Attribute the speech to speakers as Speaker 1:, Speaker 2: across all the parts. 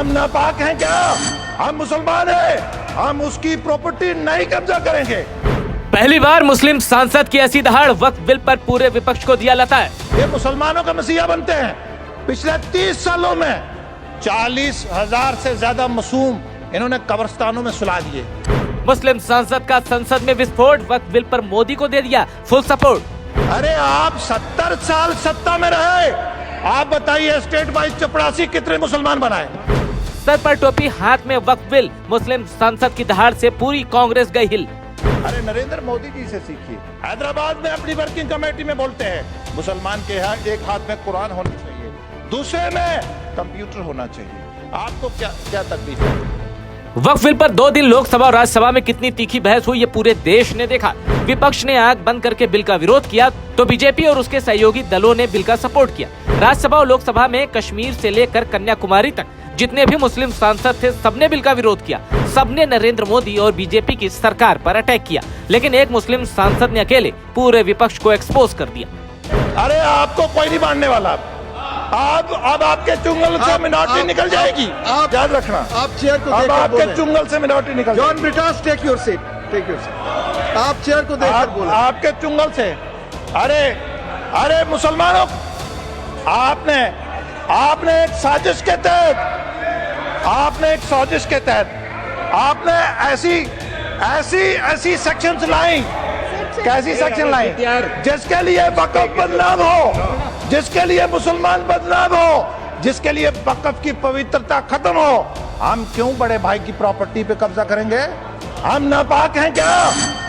Speaker 1: हम नापाक हैं क्या? हम मुसलमान हैं, हम उसकी प्रॉपर्टी नहीं कब्जा करेंगे।
Speaker 2: पहली बार मुस्लिम सांसद की ऐसी दहाड़ वक्फ बिल पर पूरे विपक्ष को दिया लता है।
Speaker 1: ये मुसलमानों का मसीहा बनते हैं। पिछले 30 सालों में 40,000 से ज्यादा मासूम इन्होंने कब्रिस्तानों में सुला दिए।
Speaker 2: मुस्लिम सांसद का संसद में विस्फोट, वक्फ बिल पर मोदी को दे दिया फुल सपोर्ट।
Speaker 1: अरे आप 70 साल सत्ता में रहे, आप बताइए स्टेट वाइज चपरासी कितने मुसलमान बनाए?
Speaker 2: सर पर टोपी, हाथ में वक्फ बिल, मुस्लिम सांसद की दहाड़ से पूरी कांग्रेस गई हिल।
Speaker 1: अरे नरेंद्र मोदी जी से सीखिए। हैदराबाद में अपनी वर्किंग कमेटी में बोलते हैं मुसलमान के यहाँ एक हाथ में कुरान होना चाहिए, दूसरे में कंप्यूटर होना चाहिए। आपको क्या तकलीफ है?
Speaker 2: वक्फ बिल पर 2 दिन लोकसभा और राज्यसभा में कितनी तीखी बहस हुई ये पूरे देश ने देखा। विपक्ष ने आंख बंद करके बिल का विरोध किया तो बीजेपी और उसके सहयोगी दलों ने बिल का सपोर्ट किया। राज्यसभा और लोकसभा में कश्मीर से लेकर कन्याकुमारी तक जितने भी मुस्लिम सांसद थे सबने बिल का विरोध किया। सबने नरेंद्र मोदी और बीजेपी की सरकार पर अटैक किया, लेकिन एक मुस्लिम सांसद ने अकेले पूरे विपक्ष को एक्सपोज कर दिया।
Speaker 1: अरे आपको कोई नहीं मानने वाला। अब आपके चुंगल से मिनॉरिटी निकल जाएगी, याद रखना।
Speaker 3: आप चेयर को
Speaker 1: अब आपके चुंगल से मिनॉरिटी निकल
Speaker 3: John Brittas, take your seat, take your seat. आप चेयर को देखकर बोलें।
Speaker 1: आपके चुंगल से। अरे मुसलमानों, आपने एक साजिश के तहत आपने ऐसी सेक्शंस लाई, कैसी सेक्शन लाई जिसके लिए वक़्फ़ बदनाम हो, जिसके लिए मुसलमान बदनाम हो, जिसके लिए वक़्फ़ की पवित्रता खत्म हो। हम क्यों बड़े भाई की प्रॉपर्टी पे कब्जा करेंगे? हम नापाक हैं क्या?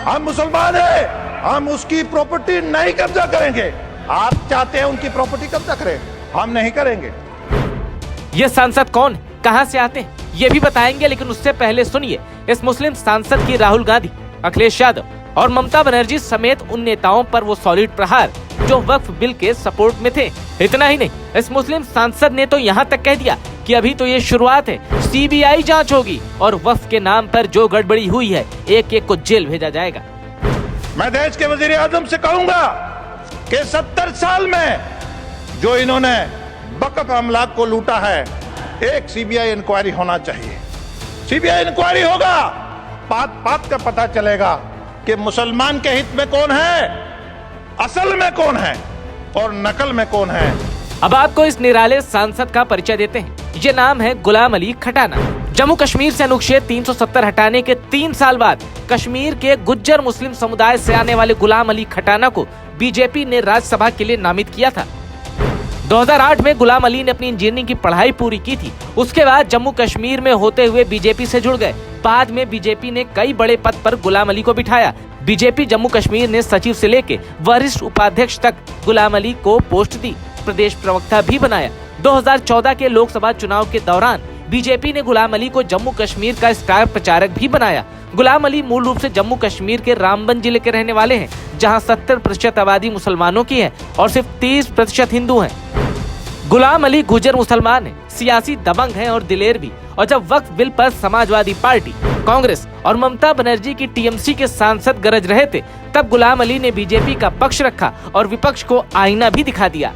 Speaker 1: हम मुसलमान हैं, हम उसकी प्रॉपर्टी नहीं कब्जा करेंगे। आप चाहते हैं उनकी प्रॉपर्टी कब्जा करें, हम नहीं करेंगे।
Speaker 2: ये सांसद कौन, कहां से आते हैं ये भी बताएंगे, लेकिन उससे पहले सुनिए इस मुस्लिम सांसद की राहुल गांधी, अखिलेश यादव और ममता बनर्जी समेत उन नेताओं पर वो सॉलिड प्रहार जो वक्फ बिल के सपोर्ट में थे। इतना ही नहीं, इस मुस्लिम सांसद ने तो यहाँ तक कह दिया कि अभी तो ये शुरुआत है, सीबीआई जांच होगी और वक्फ के नाम पर जो गड़बड़ी हुई है एक एक को जेल भेजा जाएगा।
Speaker 1: मैं देश के वजीर आजम से कहूंगा कि 70 साल में जो इन्होंने वक्फ अमलाक को लूटा है, एक सीबीआई इंक्वायरी होना चाहिए। सीबीआई इंक्वायरी होगा, बात का पता चलेगा कि मुसलमान के हित में कौन है, असल में कौन है और नकल में कौन है।
Speaker 2: अब आपको इस निराले सांसद का परिचय देते हैं। ये नाम है गुलाम अली खटाना। जम्मू कश्मीर से अनुच्छेद 370 हटाने के 3 साल बाद कश्मीर के गुज्जर मुस्लिम समुदाय से आने वाले गुलाम अली खटाना को बीजेपी ने राज्यसभा के लिए नामित किया था। 2008 में गुलाम अली ने अपनी इंजीनियरिंग की पढ़ाई पूरी की थी। उसके बाद जम्मू कश्मीर में होते हुए बीजेपी से जुड़ गए। बाद में बीजेपी ने कई बड़े पद पर गुलाम अली को बिठाया। बीजेपी जम्मू कश्मीर ने सचिव से लेकर वरिष्ठ उपाध्यक्ष तक गुलाम अली को पोस्ट दी, प्रदेश प्रवक्ता भी बनाया। 2014 के लोकसभा चुनाव के दौरान बीजेपी ने गुलाम अली को जम्मू कश्मीर का स्टार प्रचारक भी बनाया। गुलाम अली मूल रूप से जम्मू कश्मीर के रामबन जिले के रहने वाले हैं, जहां 70% आबादी मुसलमानों की है और सिर्फ 30% हिंदू हैं। गुलाम अली गुजर मुसलमान हैं, सियासी दबंग हैं और दिलेर भी। और जब वक्फ बिल पर समाजवादी पार्टी, कांग्रेस और ममता बनर्जी की टीएमसी के सांसद गरज रहे थे, तब गुलाम अली ने बीजेपी का पक्ष रखा और विपक्ष को आईना भी दिखा दिया।